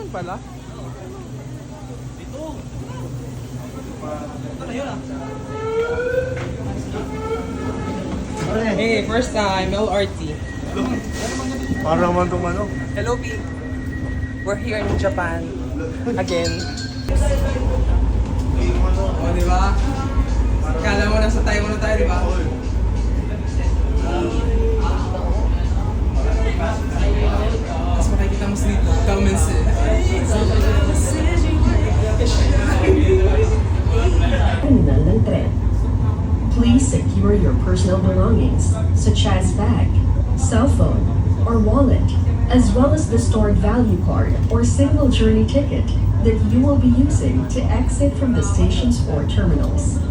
Ayun pala. Hey, first time, LRT. Parang naman itong ano. Hello, P. We're here in Japan. Again. Oh, di ba? Kala mo nasa Taiwan na tayo, di ba? Tapos makikita mo sa dito, comments eh. Terminal ng tren. Please secure your personal belongings, such as bag, cell phone, or wallet, as well as the stored value card or single journey ticket that you will be using to exit from the stations or terminals.